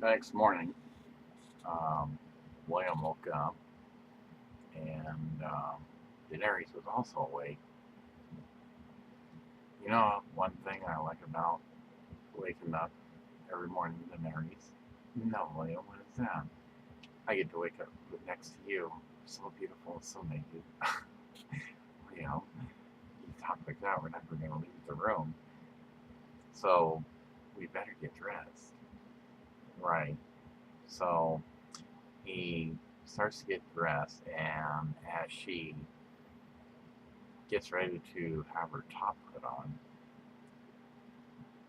The next morning, um, William woke up, and Daenerys was also awake. You know, one thing I like about waking up every morning, Daenerys? No, William, what is that? I get to wake up next to you, so beautiful and so naked. William, you talk like that, we're never going to leave the room. So, we better get dressed. Right. So, he starts to get dressed, and as she gets ready to have her top put on,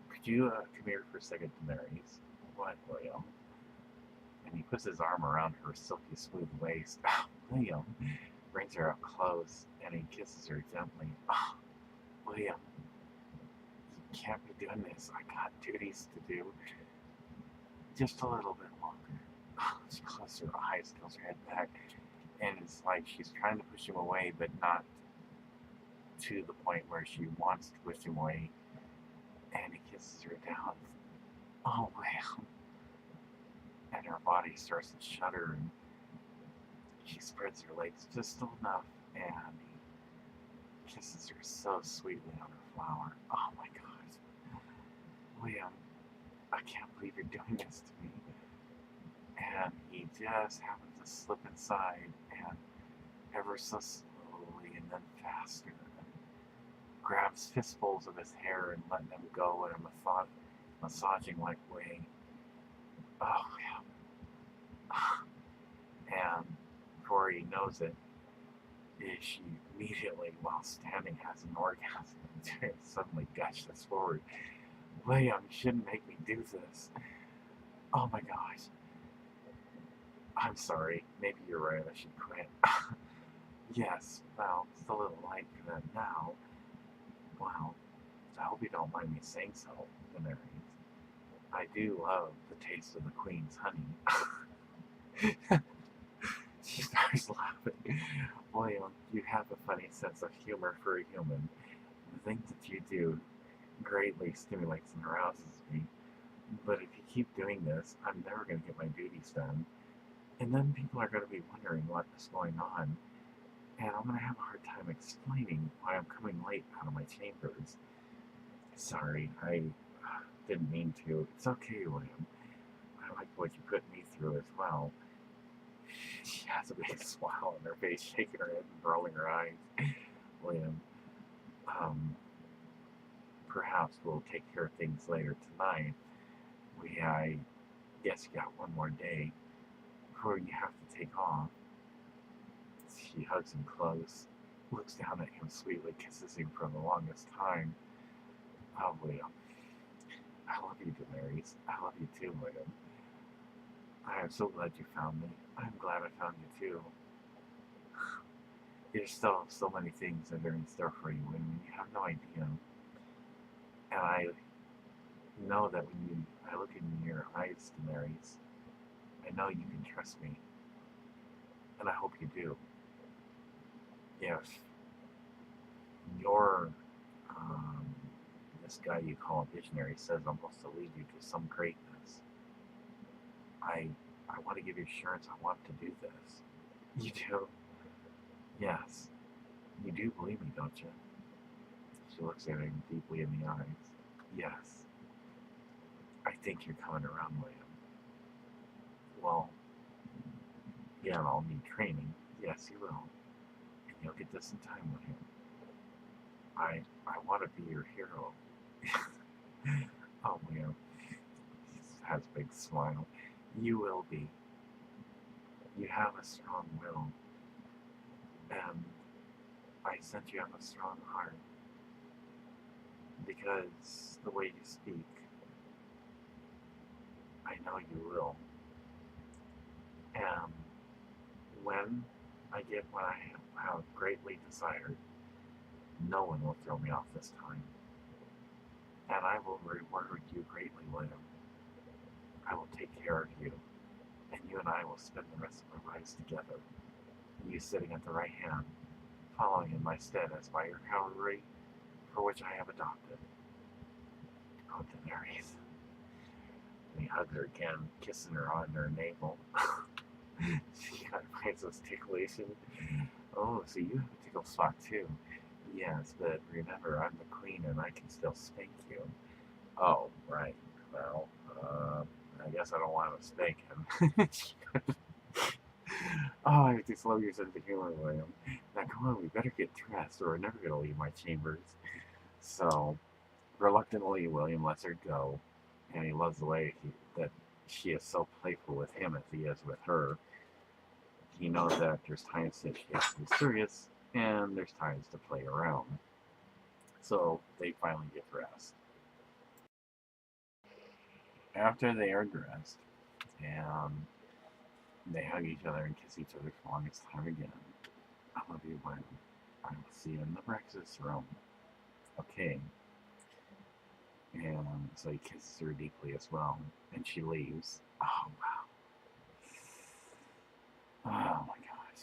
could you come here for a second, Daenerys? What, William? And he puts his arm around her silky smooth waist. William brings her up close, and he kisses her gently. William, you can't be doing this. I got duties to do. Just a little bit longer. She closes her eyes, tilts her head back, and it's like she's trying to push him away, but not to the point where she wants to push him away. And he kisses her down. Oh, wow. And her body starts to shudder, and she spreads her legs just enough, and he kisses her so sweetly on her flower. Oh my gosh. William, I can't believe you're doing this to me. And he just happens to slip inside, and ever so slowly and then faster, and grabs fistfuls of his hair and letting them go in a massaging like way. Oh, yeah. And before he knows it, she immediately, while standing, has an orgasm and suddenly gushes forward. William, you shouldn't make me do this. Oh my gosh. I'm sorry. Maybe you're right. I should quit. Yes, well, it's a little late for that now. Well, I hope you don't mind me saying so, Daenerys. I do love the taste of the Queen's honey. She starts laughing. William, you have a funny sense of humor for a human. The things that you do greatly stimulates and arouses me. But if you keep doing this, I'm never going to get my duties done. And then people are going to be wondering what is going on. And I'm going to have a hard time explaining why I'm coming late out of my chambers. Sorry, I didn't mean to. It's okay, William. I like what you put me through as well. She has a big smile on her face, shaking her head and rolling her eyes. William, perhaps we'll take care of things later tonight. I guess you got one more day before you have to take off. She hugs him close, looks down at him sweetly, kisses him for the longest time. Oh, William. I love you, Daenerys. I love you too, William. I am so glad you found me. I'm glad I found you too. There's still so many things that are in store for you, and you have no idea. And I know that when I look in your eyes, Daenerys, I know you can trust me. And I hope you do. If your, this guy you call a visionary says I'm supposed to lead you to some greatness, I want to give you assurance I want to do this. You do? Yes. You do believe me, don't you? She looks at him deeply in the eyes. Yes. I think you're coming around, William. Well, yeah, I'll need training. Yes, you will. And you'll get this in time with him. I want to be your hero. Oh, William. He has a big smile. You will be. You have a strong will. And I sense you have a strong heart. Because the way you speak, I know you will. And when I get what I have greatly desired, no one will throw me off this time. And I will reward you greatly, William. I will take care of you. And you and I will spend the rest of our lives together. You sitting at the right hand, following in my stead as by your cavalry, for which I have adopted. Oh, Daenerys. he hugs her again, kissing her on her navel. She kind of finds this titillation. Oh, so you have a tickle spot too. Yes, but remember, I'm the queen and I can still spank you. Oh, right. Well, I guess I don't want to spank him. Oh, I just love your sense of humor, William. Now, come on, we better get dressed or we're never going to leave my chambers. So, reluctantly, William lets her go, and he loves the way that she is so playful with him as he is with her. He knows that there's times that she has to be serious, and there's times to play around. So, they finally get dressed. After they are dressed, and they hug each other and kiss each other for the longest time again. I love you, William. I will see you in the breakfast room. Okay. And so he kisses her deeply as well, and she leaves. Oh, wow. Oh, my gosh.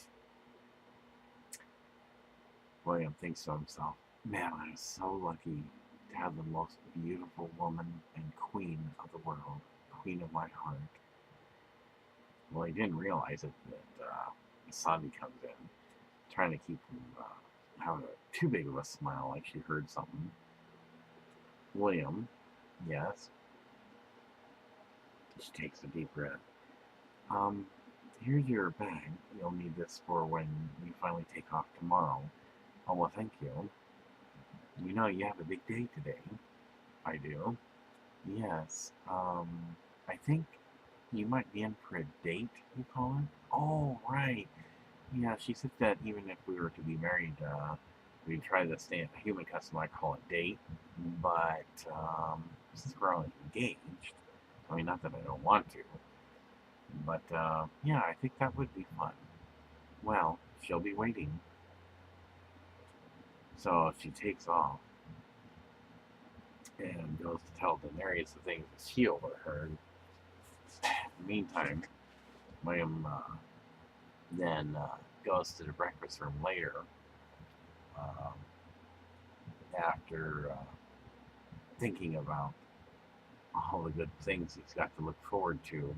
William thinks to himself, man, I'm so lucky to have the most beautiful woman and queen of the world, queen of my heart. Well, he didn't realize it that Missandei comes in, trying to keep him having too big of a smile like she heard something. William, yes. She takes a deep breath. Here's your bag. You'll need this for when you finally take off tomorrow. Oh, well, thank you. You know you have a big day today. I do. Yes. I think you might be in for a date, you call it? Oh, right. Yeah, she said that even if we were to be married, we'd try to stay in a human custom, I call it date. But, since we're only engaged, I mean, not that I don't want to, but, yeah, I think that would be fun. Well, she'll be waiting. So she takes off and goes to tell Daenerys the things that she overheard. In the meantime, William then goes to the breakfast room later after thinking about all the good things he's got to look forward to.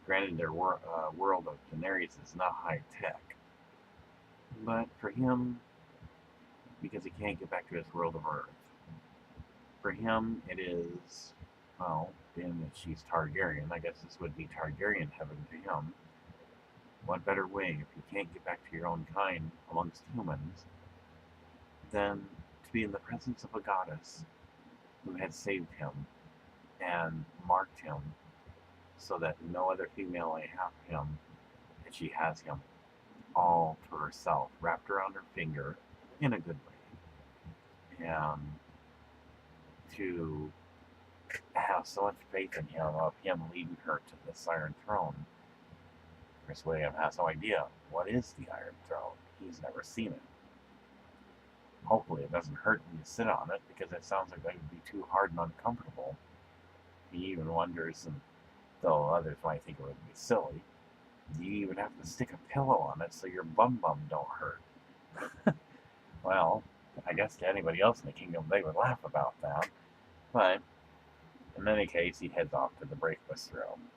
Granted, their world of Daenerys is not high tech, but for him, because he can't get back to his world of Earth, for him it is, well, being that she's Targaryen, I guess this would be Targaryen heaven to him. What better way, if you can't get back to your own kind amongst humans, than to be in the presence of a goddess who had saved him and marked him so that no other female may have him, and she has him all to herself, wrapped around her finger in a good way. And to have so much faith in him, of him leading her to this Iron Throne. Chris William has no idea what is the Iron Throne. He's never seen it. Hopefully it doesn't hurt when you sit on it, because it sounds like that would be too hard and uncomfortable. He even wonders, and though others might think it would be silly, do you even have to stick a pillow on it so your bum don't hurt? Well, I guess to anybody else in the kingdom they would laugh about that. But in any case, he heads off to the breakfast room.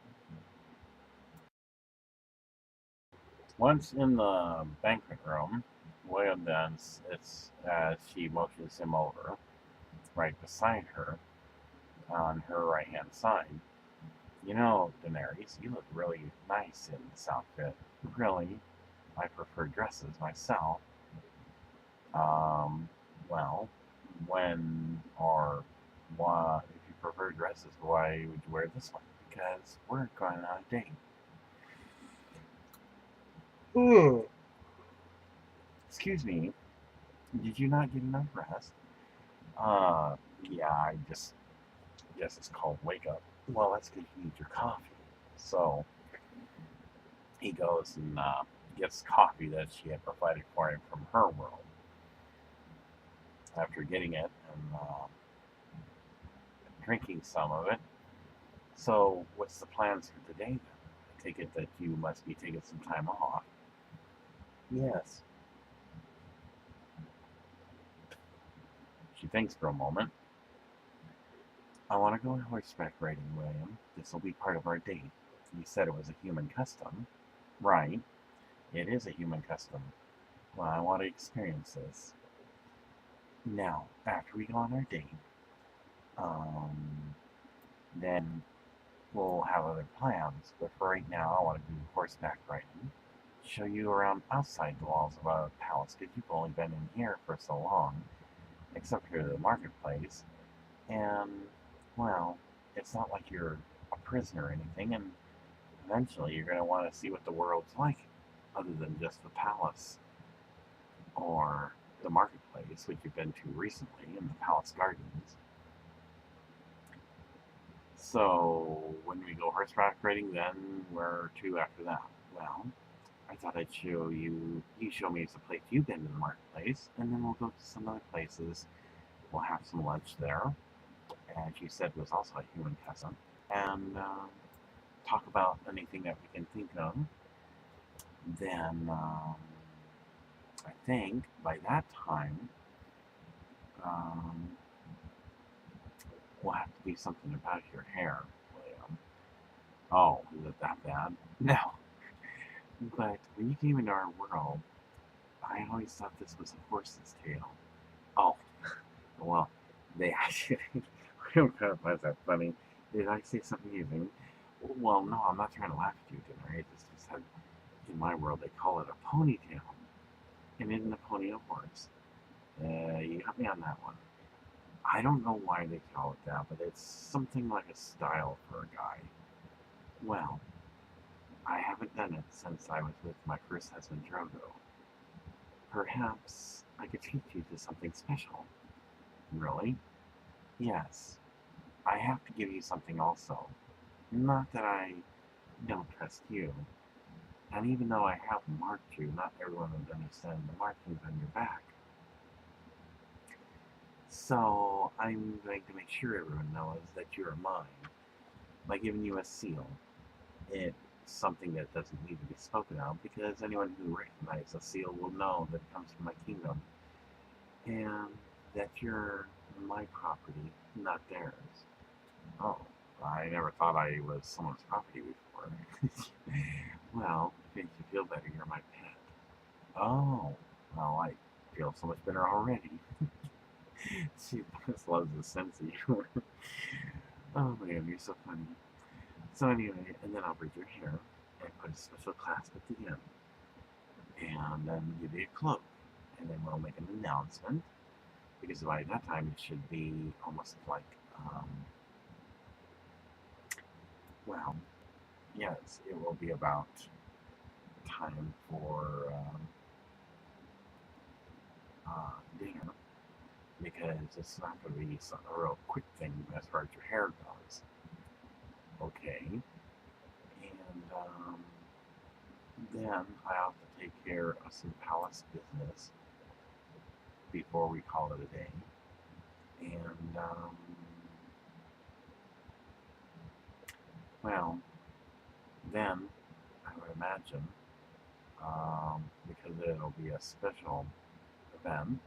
Once in the banquet room, William then sits as she motions him over, right beside her, on her right-hand side. You know, Daenerys, you look really nice in this outfit. Really? I prefer dresses myself. Well, when or why, if you prefer dresses, why would you wear this one? Because we're going on a date. Ooh. Excuse me, did you not get enough rest? Yeah, I just guess it's called wake up. Well, that's because you need your coffee. So he goes and gets coffee that she had provided for him from her world. After getting it and drinking some of it. So, what's the plans for today then? I take it that you must be taking some time off. Yes. She thinks for a moment. I want to go horseback riding, William. This will be part of our date. You said it was a human custom. Right, it is a human custom. Well, I want to experience this. Now, after we go on our date, um, then we'll have other plans. But for right now, I want to do horseback riding. Show you around outside the walls of a palace, because you've only been in here for so long, except for the marketplace. And, well, it's not like you're a prisoner or anything, and eventually you're going to want to see what the world's like, other than just the palace or the marketplace, which you've been to recently, in the palace gardens. So, when we go horseback riding, then where to after that? Well, I thought I'd show you, you show me some place you've been to the marketplace, and then we'll go to some other places. We'll have some lunch there, as you said was also a human custom, and talk about anything that we can think of. Then, I think by that time, um, will have to do something about your hair, William. Oh, is it that bad? No. But when you came into our world, I always thought this was a horse's tail. Oh, well, they actually. I don't know if that's that funny. Did I say something amusing? Well, no, I'm not trying to laugh at you, Dinner. It's just that in my world they call it a ponytail. And isn't a pony a horse? You got me on that one. I don't know why they call it that, but it's something like a style for a guy. Well, I haven't done it since I was with my first husband, Drogo. Perhaps I could teach you to something special. Really? Yes. I have to give you something also. Not that I don't trust you. And even though I have marked you, not everyone would understand the markings on your back. So I'm going to make sure everyone knows that you're mine by giving you a seal. It's something that doesn't need to be spoken of, because anyone who recognizes a seal will know that it comes from my kingdom, and that you're my property, not theirs. Oh, I never thought I was someone's property before. Well, if it makes you feel better, you're my pet. Oh, well, I feel so much better already. She just loves the sense of humor. Oh man, you're so funny. So anyway, and then I'll braid your hair and put a special clasp at the end. And then give you a cloak. And then we'll make an announcement. Because by that time it should be almost like, well, yes, it will be about time for dinner. Because it's not going to be a real quick thing as far as your hair goes. Okay. And then I have to take care of some palace business before we call it a day. And, well, then I would imagine, because it'll be a special event,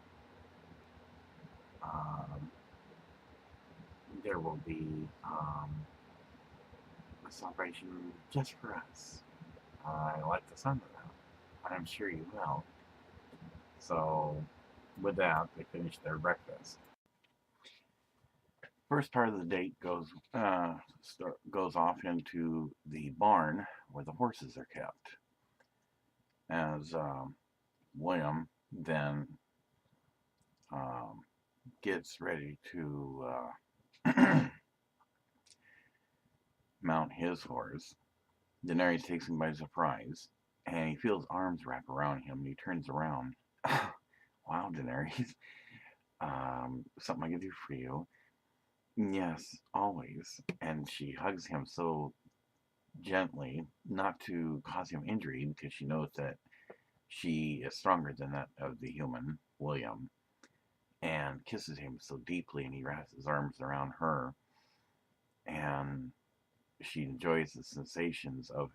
there will be a celebration just for us. I like the sound of that. I'm sure you will. So, with that, they finish their breakfast. First part of the date goes off into the barn where the horses are kept. As William then gets ready to mount his horse, Daenerys takes him by surprise, and he feels arms wrap around him, and he turns around. Wow, Daenerys, something I can do for you. Yes, always. And she hugs him so gently, not to cause him injury, because she knows that she is stronger than that of the human, William, and kisses him so deeply, and he wraps his arms around her, and she enjoys the sensations of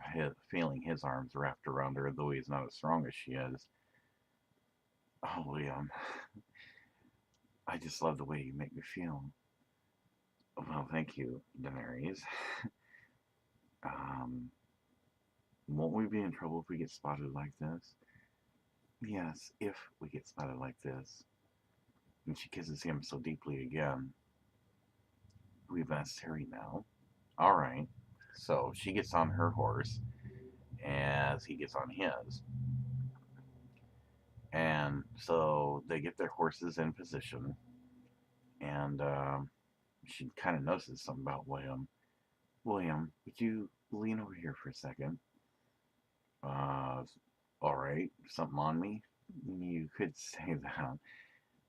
feeling his arms wrapped around her, though he's not as strong as she is. Oh, William, I just love the way you make me feel. Well, thank you, Daenerys. um, won't we be in trouble if we get spotted like this? Yes, if we get spotted like this. And she kisses him so deeply again. We've asked Harry now. All right. So she gets on her horse as he gets on his. And so they get their horses in position. And she kind of notices something about William. William, would you lean over here for a second? Uh, all right. Something on me? You could say that.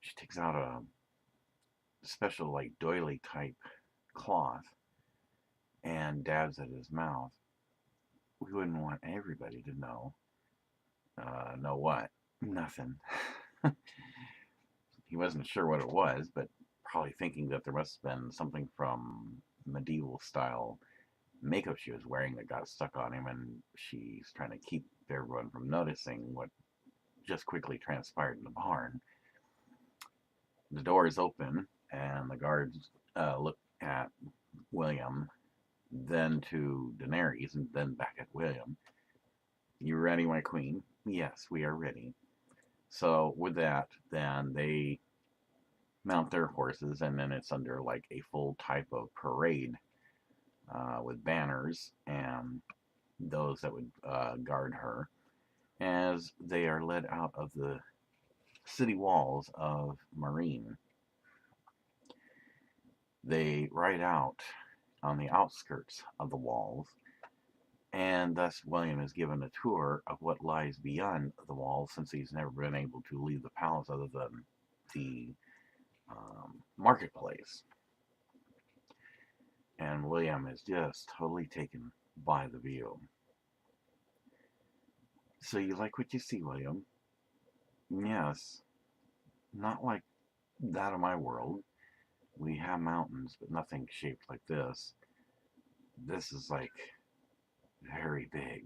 She takes out a special, like, doily type cloth and dabs at his mouth. We wouldn't want everybody to know. Know what? Nothing. He wasn't sure what it was, but probably thinking that there must have been something from medieval style makeup she was wearing that got stuck on him, and she's trying to keep everyone from noticing what just quickly transpired in the barn. The door is open, and the guards look at William, then to Daenerys, and then back at William. You ready, my queen? Yes, we are ready. So with that, then they mount their horses, and then it's under like a full type of parade with banners and those that would guard her as they are led out of the city walls of Marine. They ride out on the outskirts of the walls, and thus William is given a tour of what lies beyond the walls since he's never been able to leave the palace other than the marketplace. And William is just totally taken by the view. So you like what you see, William? Yes. Not like that of my world. We have mountains, but nothing shaped like this. This is like very big.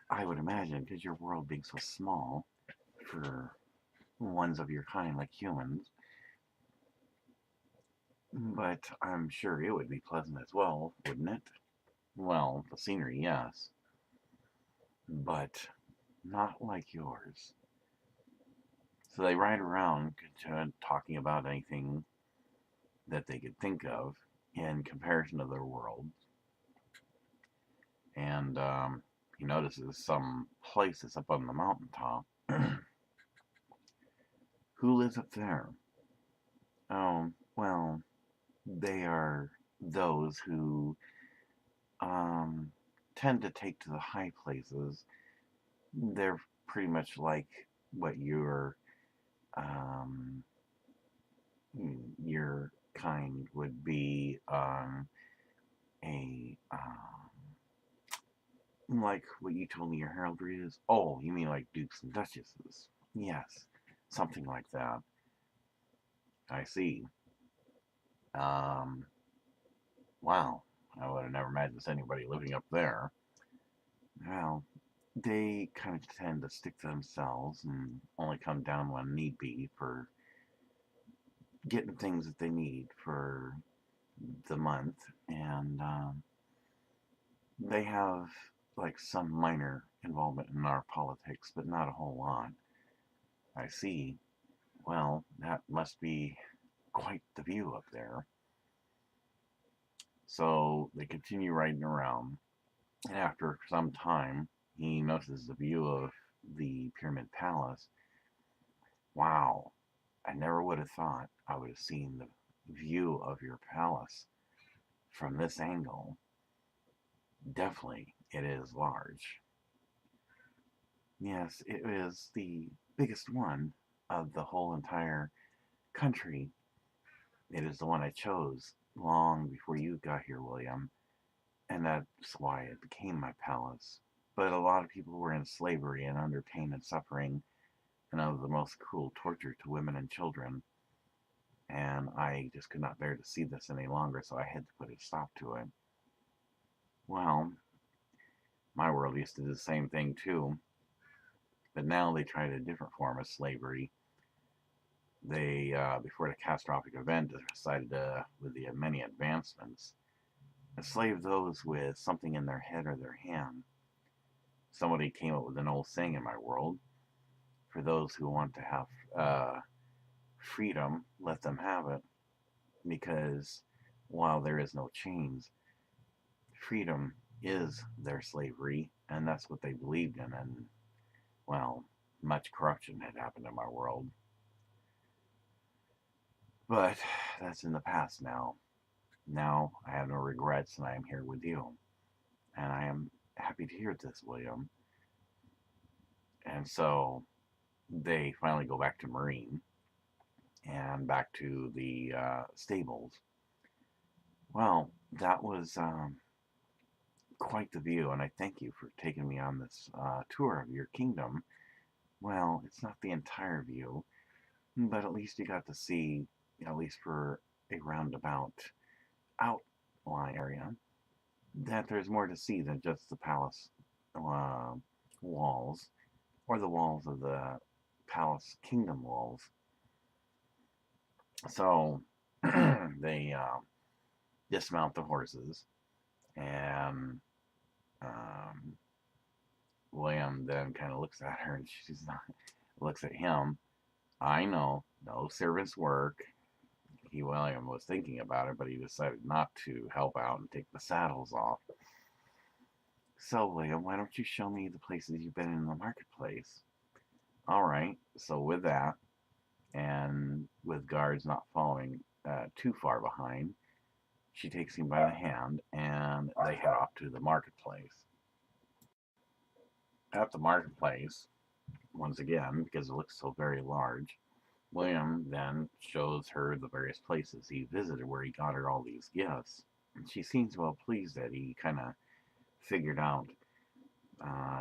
I would imagine, because your world being so small for ones of your kind like humans. But I'm sure it would be pleasant as well, wouldn't it? Well, the scenery, yes. But not like yours. So they ride around talking about anything that they could think of in comparison to their world. And he notices some places up on the mountaintop. Who lives up there? Oh, well, they are those who tend to take to the high places. They're pretty much like what um, your kind would be on a like what you told me your heraldry is. Oh, you mean like dukes and duchesses? Yes, something like that. I see. Um, wow, I would have never imagined anybody living up there. Well, they kind of tend to stick to themselves and only come down when need be for getting things that they need for the month. And they have like some minor involvement in our politics, but not a whole lot. I see. Well, that must be quite the view up there. So they continue riding around, and after some time, he notices the view of the Pyramid Palace. Wow, I never would have thought I would have seen the view of your palace from this angle. Definitely, it is large. Yes, it is the biggest one of the whole entire country. It is the one I chose long before you got here, William, and that's why it became my palace. But a lot of people were in slavery and under pain and suffering, and of the most cruel torture to women and children. And I just could not bear to see this any longer, so I had to put a stop to it. Well, my world used to do the same thing too, but now they tried a different form of slavery. They, before the catastrophic event, decided to, with the many advancements, enslave those with something in their head or their hand. Somebody came up with an old saying in my world: for those who want to have freedom, let them have it. Because while there is no chains, freedom is their slavery, and that's what they believed in. And, well, much corruption had happened in my world. But that's in the past now. Now I have no regrets, and I am here with you. And I am happy to hear this, William. And so they finally go back to Marine and back to the stables. Well, that was quite the view, and I thank you for taking me on this tour of your kingdom. Well, it's not the entire view, but at least you got to see, at least for a roundabout outline area, that there's more to see than just the palace uh, walls or the walls of the palace kingdom walls. So they dismount the horses, and um, William then kind of looks at her, and she's not, looks at him. I know, no servant's work. William was thinking about it, but he decided not to help out and take the saddles off. So, William, why don't you show me the places you've been in the marketplace? All right. So, with that, and with guards not following too far behind, she takes him by the hand, and they head off to the marketplace. At the marketplace, once again, because it looks so very large, William then shows her the various places he visited where he got her all these gifts. And she seems well pleased that he kind of figured out,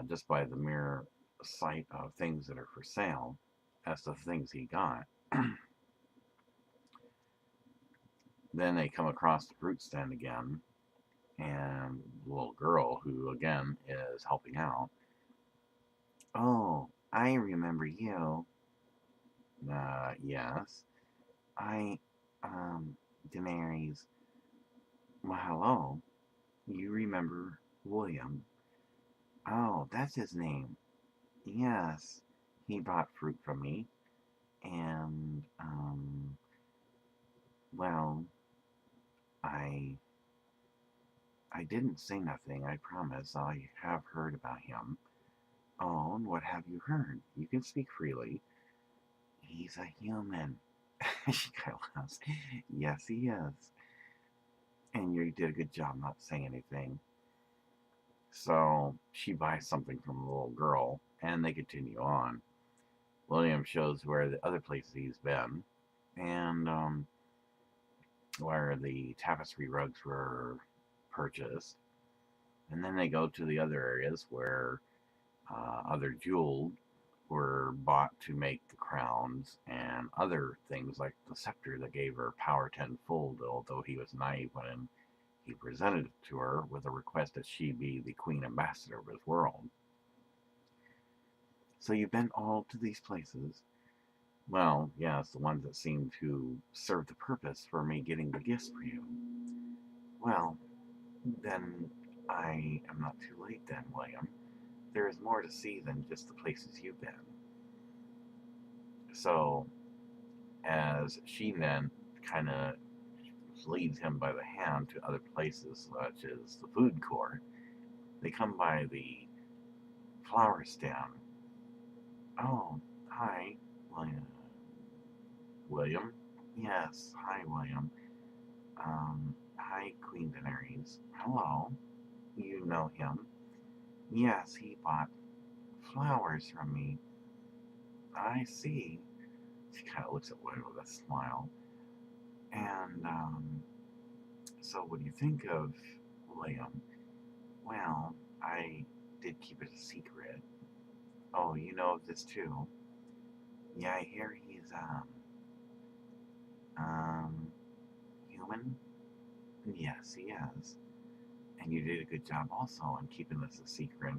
just by the mere sight of things that are for sale, as to the things he got. Then they come across the fruit stand again, and the little girl, who again is helping out. Oh, I remember you. Yes. I, Daenerys. Well, hello. You remember William? Oh, that's his name. Yes. He bought fruit from me. And, well, I I didn't say nothing, I promise. I have heard about him. Oh, and what have you heard? You can speak freely. He's a human. She kind of laughs. Yes, he is. And you did a good job not saying anything. So she buys something from the little girl, and they continue on. William shows where the other places he's been, and where the tapestry rugs were purchased. And then they go to the other areas where other jewels were bought to make the crowns and other things like the scepter that gave her power tenfold, although he was naive when he presented it to her with a request that she be the queen ambassador of his world. So you've been all to these places? Well, yes, the ones that seem to serve the purpose for me getting the gifts for you. Well, then I am not too late then, William. There is more to see than just the places you've been. So, as she then kind of leads him by the hand to other places, such as the food court, they come by the flower stand. Oh, hi, William. William? Yes, hi, William. Hi, Queen Daenerys. Hello. You know him? Yes, he bought flowers from me. I see. She kind of looks at William with a smile. And, so what do you think of William? Well, I did keep it a secret. Oh, you know of this too? Yeah, I hear he's, human? Yes, he is. And you did a good job also in keeping this a secret.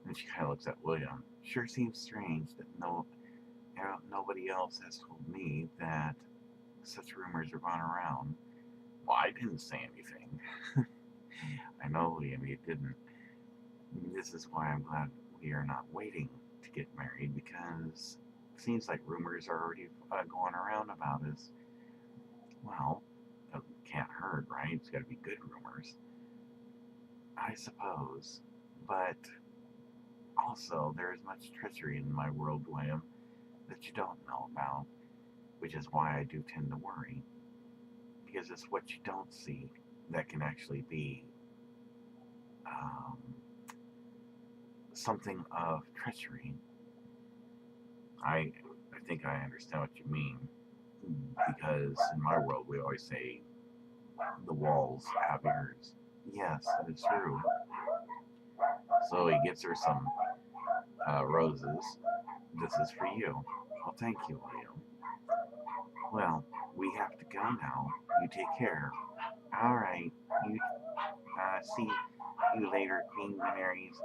And she kind of looks at William. Sure seems strange that no nobody else has told me that such rumors are going around. Well, I didn't say anything. I know Liam, you didn't. This is why I'm glad we are not waiting to get married, because it seems like rumors are already going around about us. Well, it can't hurt, right? It's got to be good rumors, I suppose. But also, there is much treachery in my world, William, that you don't know about, which is why I do tend to worry. Because it's what you don't see that can actually be um, something of treachery. I, I think I understand what you mean, because in my world we always say the walls have ears. Yes, that is true. So he gets her some roses. This is for you. Well, thank you, Leo. Well, we have to go now. You take care. All right. You see you later, Queen Daenerys.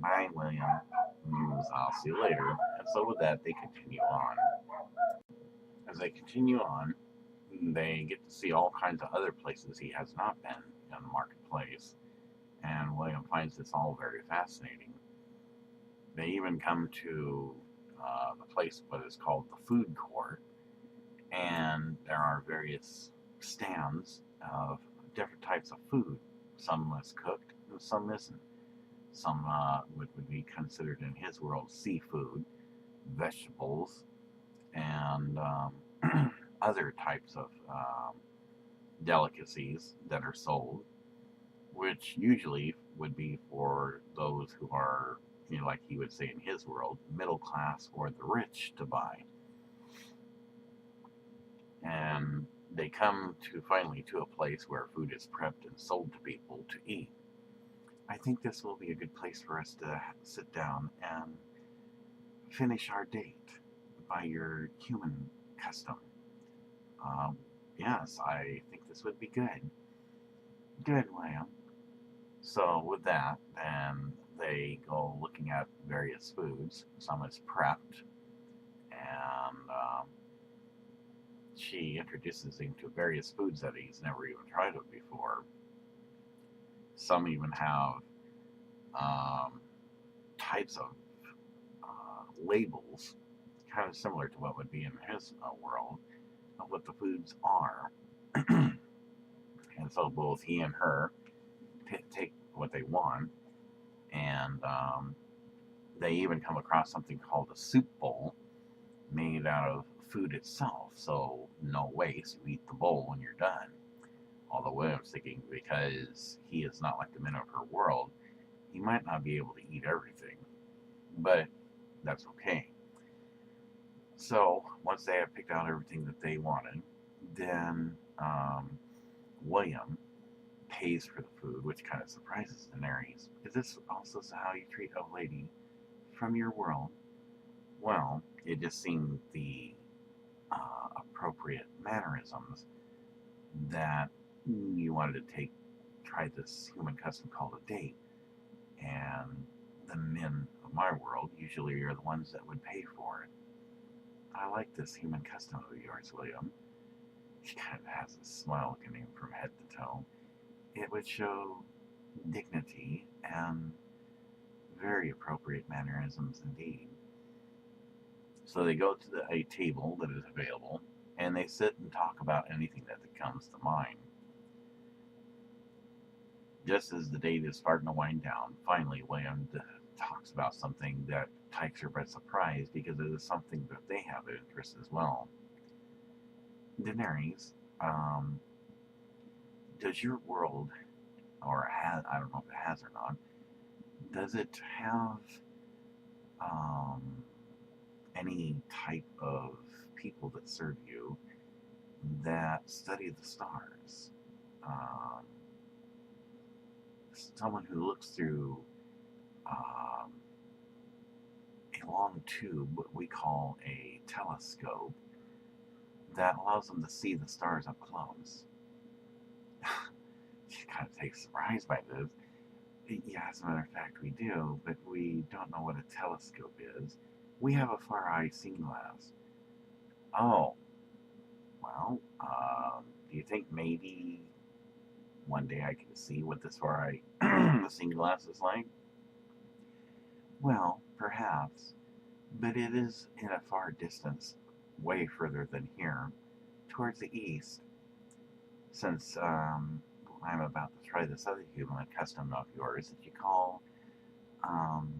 Bye, William. I'll see you later. And so with that, they continue on. As they continue on, they get to see all kinds of other places he has not been in the marketplace. And William finds this all very fascinating. They even come to the place what is called the food court, and there are various stands of different types of food. Some is cooked and some isn't. Some would be considered in his world seafood, vegetables, and other types of delicacies that are sold, which usually would be for those who are, like he would say in his world, middle class or the rich to buy. And they come to finally to a place where food is prepped and sold to people to eat. I think this will be a good place for us to sit down and finish our date by your human custom. Yes, I think this would be good. Good, William. So with that, then they go looking at various foods. Some is prepped, and she introduces him to various foods that he's never even tried of before. Some even have types of labels, kind of similar to what would be in his world, of what the foods are. And so both he and her take what they want, and they even come across something called a soup bowl made out of food itself, so no waste. You eat the bowl when you're done. Although William's thinking, because he is not like the men of her world, he might not be able to eat everything, but that's okay. So once they have picked out everything that they wanted, then William pays for the food, which kind of surprises Daenerys. Is this also how you treat a lady from your world? Well, it just seemed the appropriate mannerisms that you wanted to try this human custom called a date. And the men of my world usually are the ones that would pay for it. I like this human custom of yours, William. She kind of has a smile coming from head to toe. It would show dignity and very appropriate mannerisms indeed. So they go to a table that is available, and they sit and talk about anything that comes to mind. Just as the date is starting to wind down, finally William talks about something that takes her by surprise, because it is something that they have an interest as well. Daenerys, does your world, or I don't know if it has or not, does it have any type of people that serve you that study the stars? Someone who looks through a long tube, what we call a telescope, that allows them to see the stars up close. She kind of takes surprise by this. Yeah, as a matter of fact, we do, but we don't know what a telescope is. We have a far eye seeing glass. Oh, well, do you think maybe one day I can see what this far eye seeing glass is like? Well, perhaps, but it is in a far distance, way further than here, towards the east, since I'm about to try this other human custom of yours that you call um,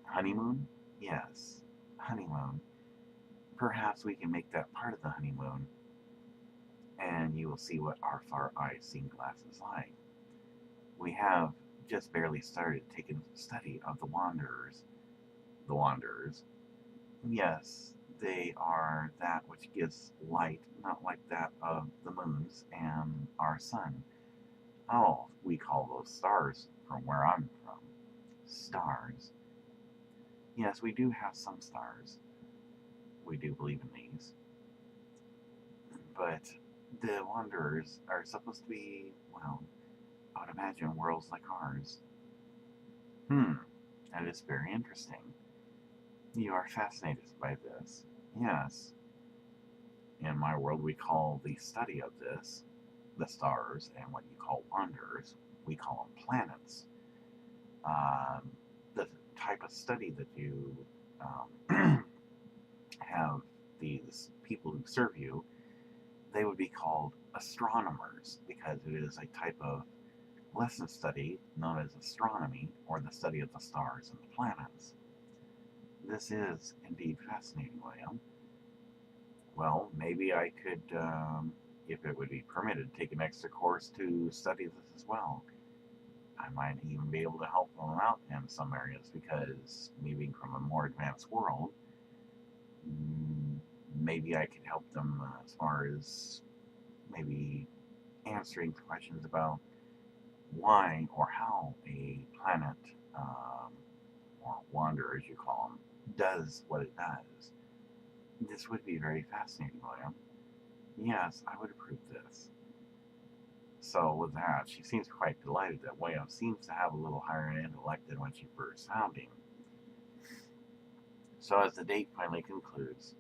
honeymoon? Yes, honeymoon. Perhaps we can make that part of the honeymoon, and you will see what our far eye seeing glass is like. We have just barely started taking study of the Wanderers. The Wanderers. Yes, they are that which gives light, not like that of the moons and our sun. Oh, we call those stars from where I'm from. Stars. Yes, we do have some stars. We do believe in these. But the Wanderers are supposed to be, well, I would imagine worlds like ours. That is very interesting. You are fascinated by this. Yes. In my world, we call the study of this the stars, and what you call wanderers, we call them planets. Um, the type of study that you have these people who serve you, they would be called astronomers because it is a type of lesson study known as astronomy, or the study of the stars and the planets. This is indeed fascinating, William. Well, maybe I could, if it would be permitted, take an extra course to study this as well. I might even be able to help them out in some areas because moving from a more advanced world, maybe I could help them as far as maybe answering questions about why or how a planet, or wanderer as you call them, does what it does. This would be very fascinating, William. Yes, I would approve this. So with that, she seems quite delighted that William seems to have a little higher intellect than when she first found him. So as the date finally concludes,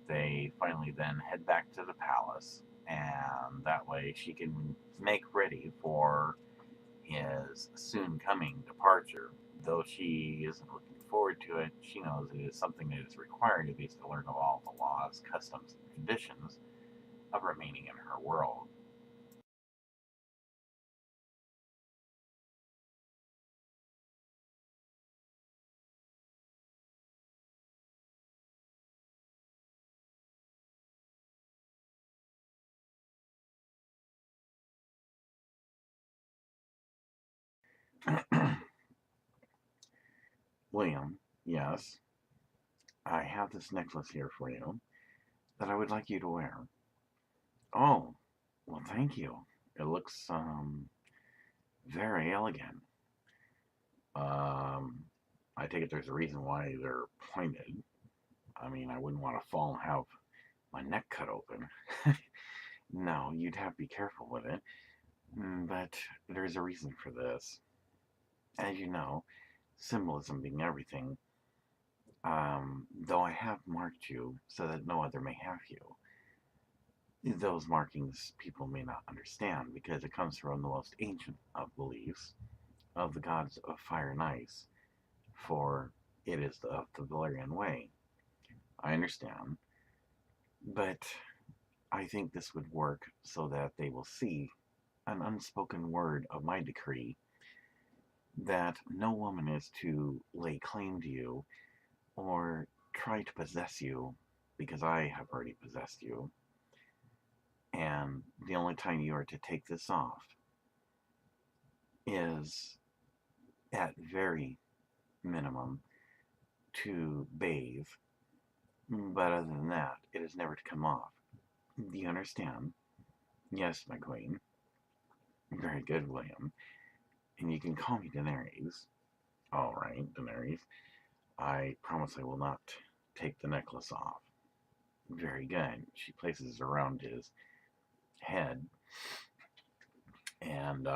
they finally then head back to the palace, and that way she can make ready for his soon coming departure. Though she isn't looking forward to it, she knows it is something that is required if he's to learn of all the laws, customs, and traditions of remaining in her world. William, yes, I have this necklace here for you that I would like you to wear. Oh, well, thank you. It looks very elegant. Um, I take it there's a reason why they're pointed. I mean, I wouldn't want to fall and have my neck cut open. No, you'd have to be careful with it. But there's a reason for this. As you know, symbolism being everything, though I have marked you so that no other may have you, those markings people may not understand because it comes from the most ancient of beliefs of the gods of fire and ice, for it is the Valerian way. I understand, but I think this would work so that they will see an unspoken word of my decree that no woman is to lay claim to you or try to possess you because I have already possessed you. And the only time you are to take this off is at very minimum to bathe. But other than that, it is never to come off. Do you understand? Yes, my queen. Very good, William. And you can call me Daenerys. All right, Daenerys. I promise I will not take the necklace off. Very good. She places it around his head and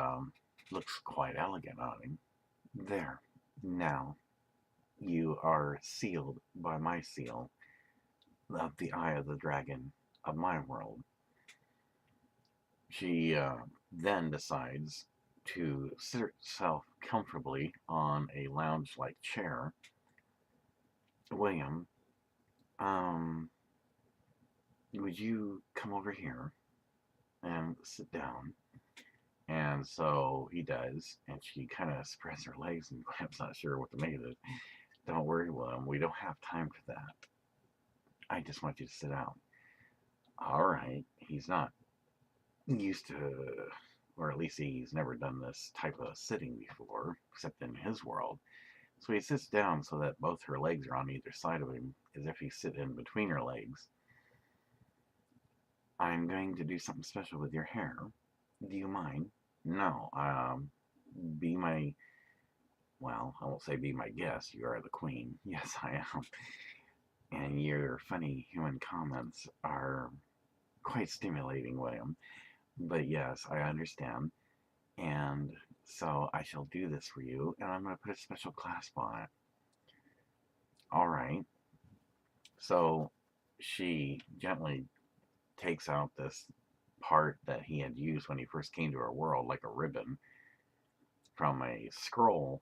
looks quite elegant on him. There. Now, You are sealed by my seal of the eye of the dragon of my world. She then decides to sit herself comfortably on a lounge-like chair. William, um, would you come over here and sit down? And so he does, and she kind of spreads her legs, and Graham's not sure what to make of it. Don't worry, William, we don't have time for that. I just want you to sit down. All right, he's not used to, or at least he's never done this type of sitting before, except in his world. So he sits down so that both her legs are on either side of him, as if he's sitting between her legs. I'm going to do something special with your hair. Do you mind? No. Be my, well, I won't say be my guest. You are the queen. Yes, I am. And your funny human comments are quite stimulating, William. But yes, I understand. And so I shall do this for you, and I'm going to put a special clasp on it. All right. So she gently takes out this part that he had used when he first came to her world, like a ribbon, from a scroll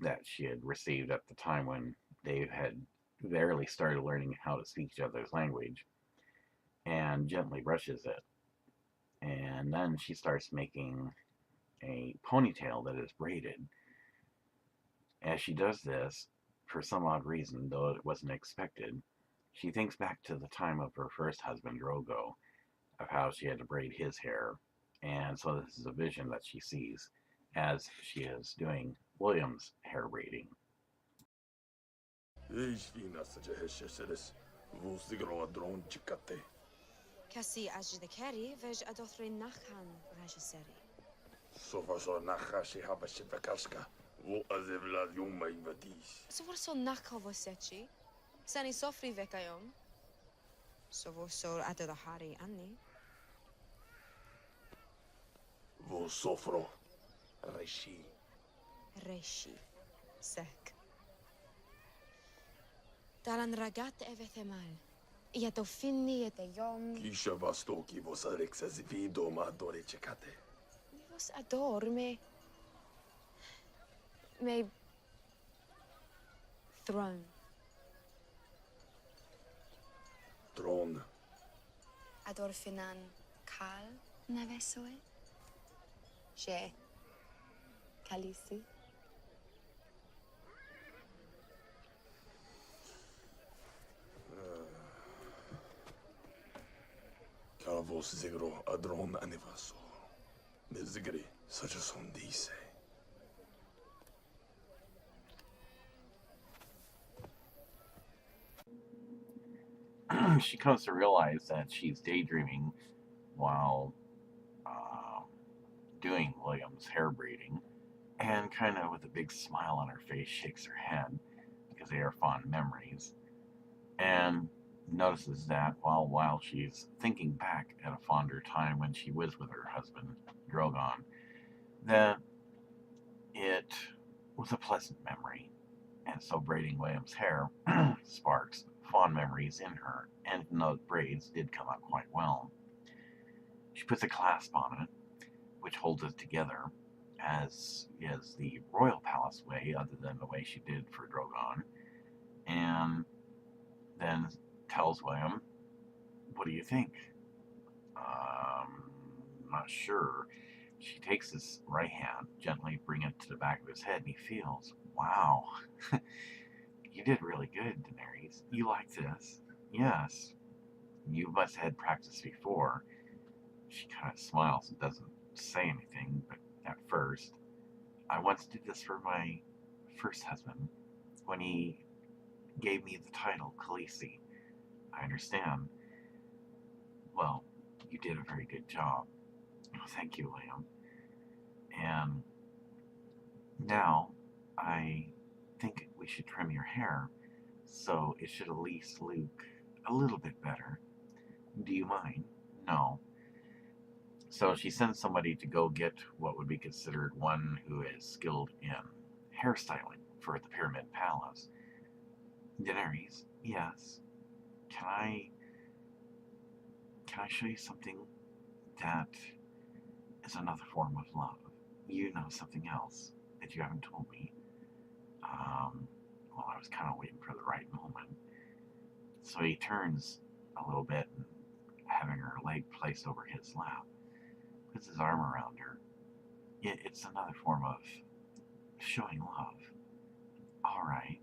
that she had received at the time when they had barely started learning how to speak each other's language, and gently brushes it. And then she starts making a ponytail that is braided. As she does this, for some odd reason, though it wasn't expected, she thinks back to the time of her first husband, Drogo, of how she had to braid his hair. And so this is a vision that she sees as she is doing William's hair braiding. Kasi ajdekeri vej adothri nachan rajaseri. Sofaso nachashi habashivakashka. Wo azevlad yuma invadis. So what so nakavosechi? Sani sofri vekayom. So what so atadahari anni? Wo sofro. Reshi. Reshi. Sek. Dalan ragat evethemal. Iato finni et yom. Kisha vastoki vos alexas vido ma dore checate. Vos ador me throne. Throne. Ador finan kal navesoe. She. Kalisi. Calvos zigro adron anivaso. Mezigri, such a son dice. She comes to realize that she's daydreaming while doing William's hair braiding, and kind of with a big smile on her face shakes her head because they are fond memories, and notices that while she's thinking back at a fonder time when she was with her husband Drogon, that it was a pleasant memory, and so braiding William's hair sparks fond memories in her, and those braids did come out quite well. She puts a clasp on it, which holds it together, as is the royal palace way, other than the way she did for Drogon, and then tells William, "What do you think?" Not sure. She takes his right hand, gently bring it to the back of his head, and he feels, wow, you did really good, Daenerys. You like this? Yes. You must have had practice before. She kind of smiles and doesn't say anything, but at first, I once did this for my first husband when he gave me the title Khaleesi. I understand. Well, you did a very good job. Oh, thank you, William. And now I think we should trim your hair so it should at least look a little bit better. Do you mind? No. So she sends somebody to go get what would be considered one who is skilled in hairstyling for the Pyramid Palace. Daenerys, yes. Can I show you something that is another form of love? You know something else that you haven't told me. Well, I was kind of waiting for the right moment. So he turns a little bit and having her leg placed over his lap, puts his arm around her. It's another form of showing love. All right,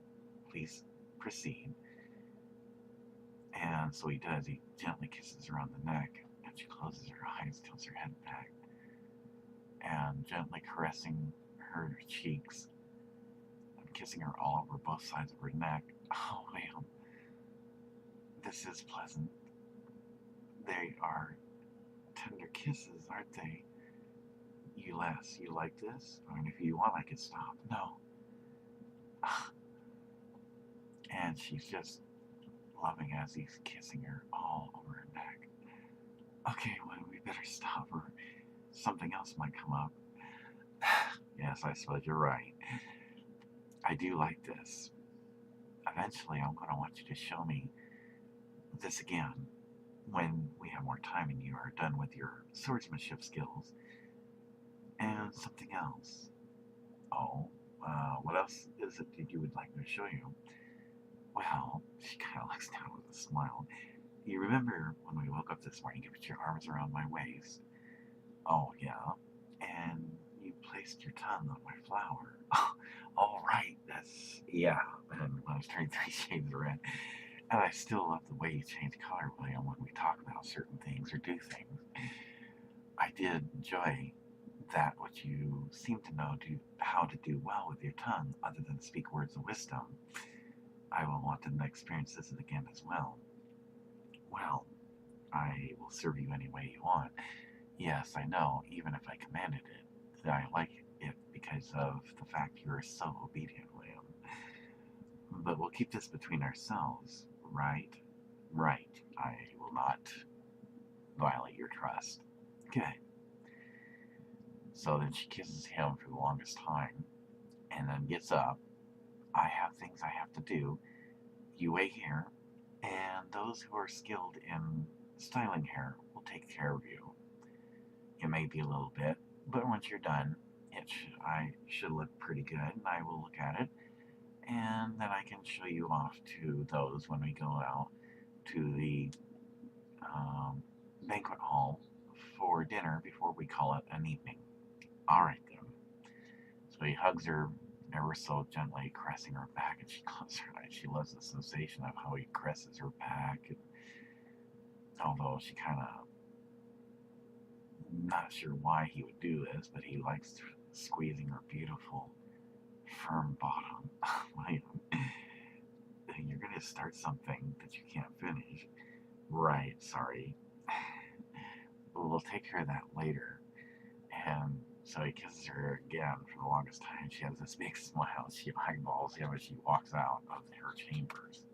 please proceed. And so he does. He gently kisses her on the neck, and she closes her eyes, tilts her head back, and gently caressing her cheeks and kissing her all over both sides of her neck. Oh, man, this is pleasant. They are tender kisses, aren't they? You like this? I mean, if you want, I could stop. No. And she's just loving as he's kissing her all over her neck. Okay, well, we better stop, or something else might come up. Yes, I suppose you're right. I do like this. Eventually, I'm going to want you to show me this again when we have more time and you are done with your swordsmanship skills. And something else. Oh, what else is it that you would like me to show you? Well, she kind of looks down with a smile. You remember when we woke up this morning, you put your arms around my waist? Oh, yeah. And you placed your tongue on my flower. All right, yeah. And when I was turning 3 shades of red. And I still love the way you change color, William, when we talk about certain things or do things. I did enjoy that what you seem to know how to do well with your tongue, other than speak words of wisdom. I will want to experience this again as well. Well, I will serve you any way you want. Yes, I know, even if I commanded it. I like it because of the fact you're so obedient, William. But we'll keep this between ourselves, right? Right. I will not violate your trust. Good. So then she kisses him for the longest time and then gets up. I have things I have to do. You wait here, and those who are skilled in styling hair will take care of you. It may be a little bit, but once you're done, I should look pretty good, and I will look at it, and then I can show you off to those when we go out to the banquet hall for dinner before we call it an evening. All right, then. So he hugs her ever so gently, caressing her back, and she closes her eyes. She loves the sensation of how he caresses her back. And although she kind of not sure why he would do this, but he likes squeezing her beautiful, firm bottom. You're going to start something that you can't finish. Right, sorry. We'll take care of that later. And so he kisses her again for the longest time. She has this big smile. She eyeballs him as she walks out of her chambers.